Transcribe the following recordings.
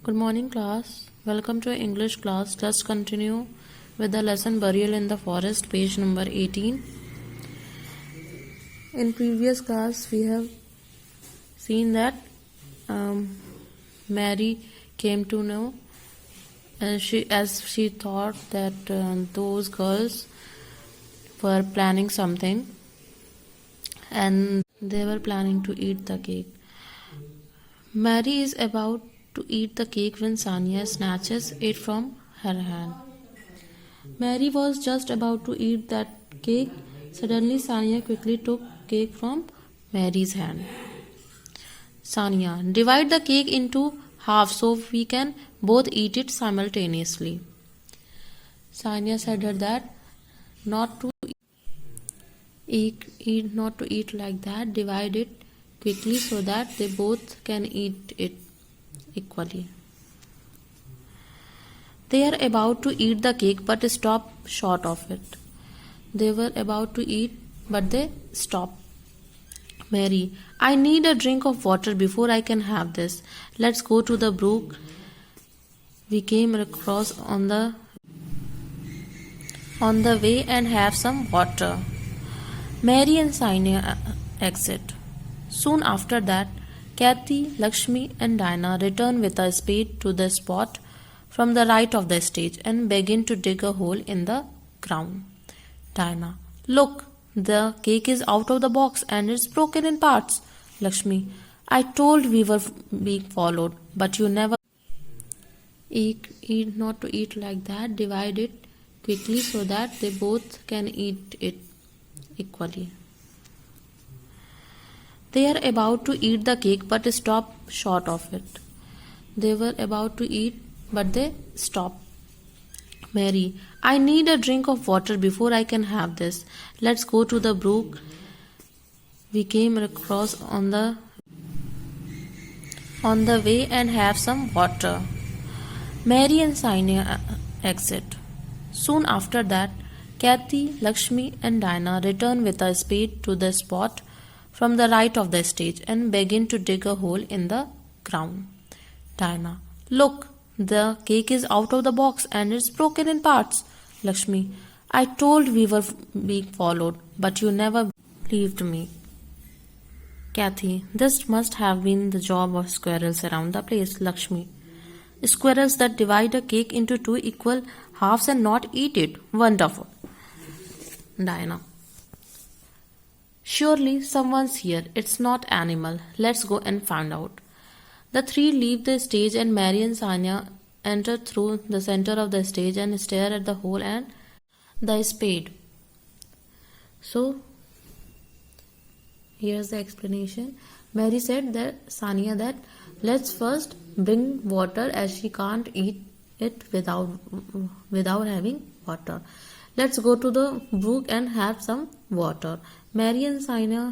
Good morning, class. Welcome to English class. Let's continue with the lesson Burial in the Forest, page number 18. In previous class, we have seen that Mary came to know, and she thought that those girls were planning something, and they were planning to eat the cake. Mary is about to eat the cake when Sania snatches it from her hand. Mary was just about to eat that cake. Suddenly, Sania quickly took cake from Mary's hand. Sania, divide the cake into half so we can both eat it simultaneously. Sania said her that not to eat like that. Divide it quickly so that they both can eat it equally. They are about to eat the cake but stop short of it. They were about to eat but they stopped. Mary, I need a drink of water before I can have this. Let's go to the brook we came across on the way and have some water. Mary and Sania exit. Soon after that, Kathy, Lakshmi and Dinah return with a spade to the spot from the right of the stage and begin to dig a hole in the ground. Dinah, look, the cake is out of the box and it's broken in parts. Lakshmi, I told we were being followed, but you never eat not to eat like that. Divide it quickly so that they both can eat it equally. They are about to eat the cake but stop short of it. They were about to eat but they stopped. Mary, I need a drink of water before I can have this. Let's go to the brook we came across on the way and have some water. Mary and Sania exit. Soon after that, Kathy, Lakshmi and Dinah return with a spade to the spot from the right of the stage and begin to dig a hole in the ground. Dinah, look, the cake is out of the box and it's broken in parts. Lakshmi, I told we were being followed, but you never believed me. Kathy, this must have been the job of squirrels around the place. Lakshmi, squirrels that divide a cake into two equal halves and not eat it. Wonderful. Dinah, surely someone's here. It's not animal. Let's go and find out. The three leave the stage and Mary and Sania enter through the center of the stage and stare at the hole and the spade. So, here's the explanation. Mary said that Sania that let's first bring water as she can't eat it without having water. Let's go to the brook and have some water. Mary and Sania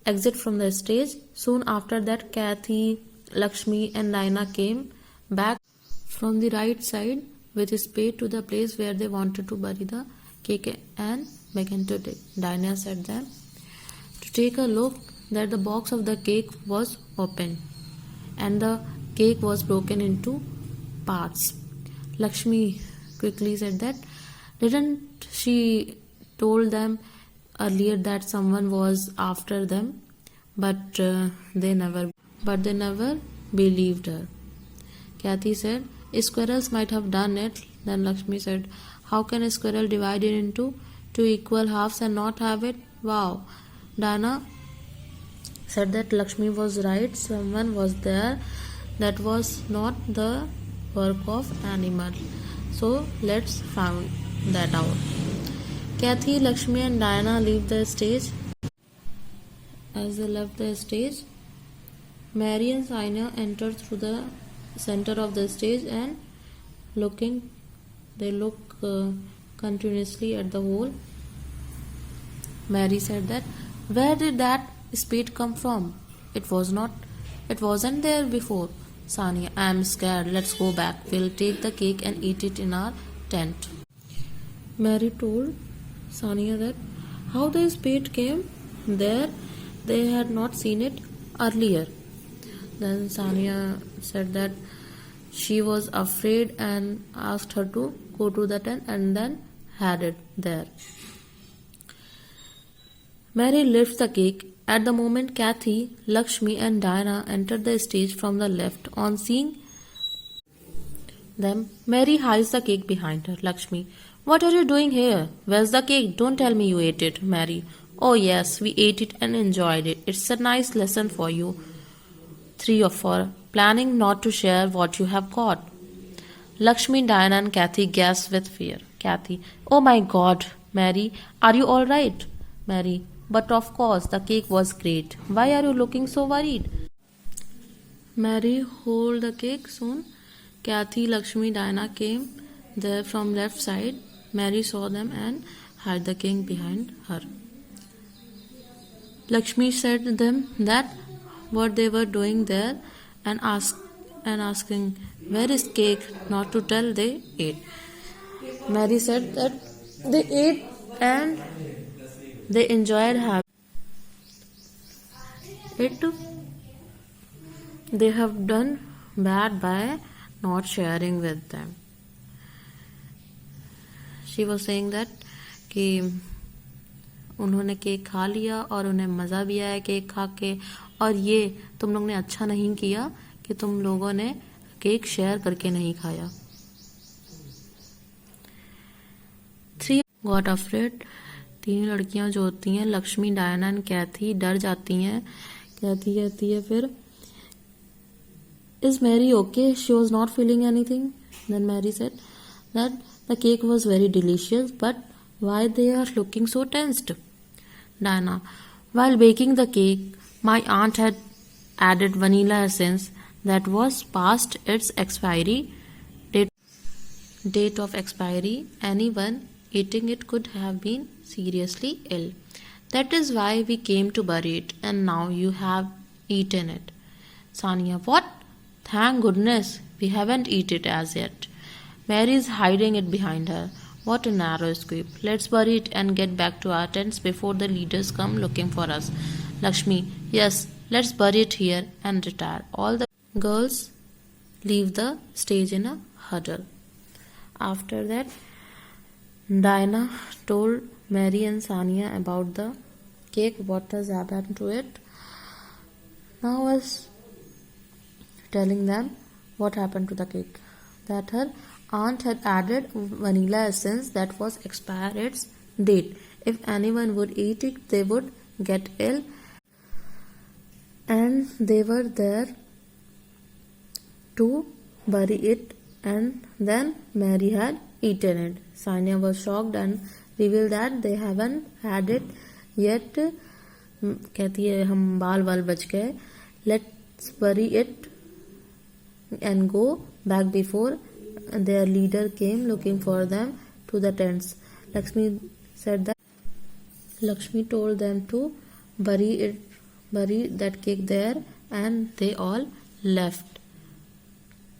exit from the stage. Soon after that, Kathy, Lakshmi and Dinah came back from the right side with a spade to the place where they wanted to bury the cake and began to dig. Dinah said them to take a look that the box of the cake was open and the cake was broken into parts. Lakshmi quickly said that didn't she told them earlier that someone was after them, but they never believed her. Kathy said squirrels might have done it. Then Lakshmi said, how can a squirrel divide it into two equal halves and not have it? Wow. Dinah said that Lakshmi was right. Someone was there. That was not the work of animal. So let's find that out. Kathy, Lakshmi and Dinah leave the stage. As they left the stage, Mary and Sania entered through the center of the stage and they look continuously at the hole. Mary said that where did that spade come from? It wasn't there before. Sania, I am scared. Let's go back. We'll take the cake and eat it in our tent. Mary told Sania that how the spade came there, they had not seen it earlier. Then Sania said that she was afraid and asked her to go to the tent and then had it there. Mary lifts the cake. At the moment, Kathy, Lakshmi, and Diana entered the stage from the left. On seeing them, Mary hides the cake behind her. Lakshmi, what are you doing here? Where's the cake? Don't tell me you ate it. Mary, oh yes, we ate it and enjoyed it. It's a nice lesson for you, three of four, planning not to share what you have got. Lakshmi, Diana, and Kathy gasp with fear. Kathy, oh my God. Mary, are you all right? Mary, but of course, the cake was great. Why are you looking so worried? Mary, hold the cake soon. Kathy, Lakshmi, Diana came there from left side. Mary saw them and hid the cake behind her. Lakshmi said to them that what they were doing there and asking where is cake, not to tell they ate. Mary said that they ate and they enjoyed having it. They have done bad by not sharing with them. She was saying that कि उन्होंने cake खा लिया और उन्हें मज़ा भी आया cake खा के, और ये तुम लोग ने अच्छा नहीं किया कि तुम लोगों ने केक शेयर करके नहीं खाया. 3 got afraid. 3 लड़कियां जो होती हैं, लक्ष्मी, डायना एंड कैथी, डर जाती हैं. कैथी कहती है फिर, Is Mary okay? She was not feeling anything. Then Mary said that the cake was very delicious, but why they are looking so tensed? Diana, while baking the cake, my aunt had added vanilla essence that was past its date of expiry. Anyone eating it could have been seriously ill. That is why we came to bury it, and now you have eaten it. Sania, what? Thank goodness, we haven't eaten it as yet. Mary is hiding it behind her. What a narrow escape. Let's bury it and get back to our tents before the leaders come looking for us. Lakshmi, yes, let's bury it here and retire. All the girls leave the stage in a huddle. After that, Diana told Mary and Sania about the cake, what has happened to it. Now was telling them what happened to the cake. That her aunt had added vanilla essence that was expired its date. If anyone would eat it, they would get ill. And they were there to bury it, and then Mary had eaten it. Sania was shocked and revealed that they haven't had it yet. कहती है हम बाल बच गए. Let's bury it and go back before their leader came looking for them to the tents. Lakshmi said that Lakshmi told them to bury that cake there, and they all left.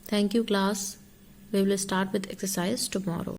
Thank you, class. We will start with exercise tomorrow.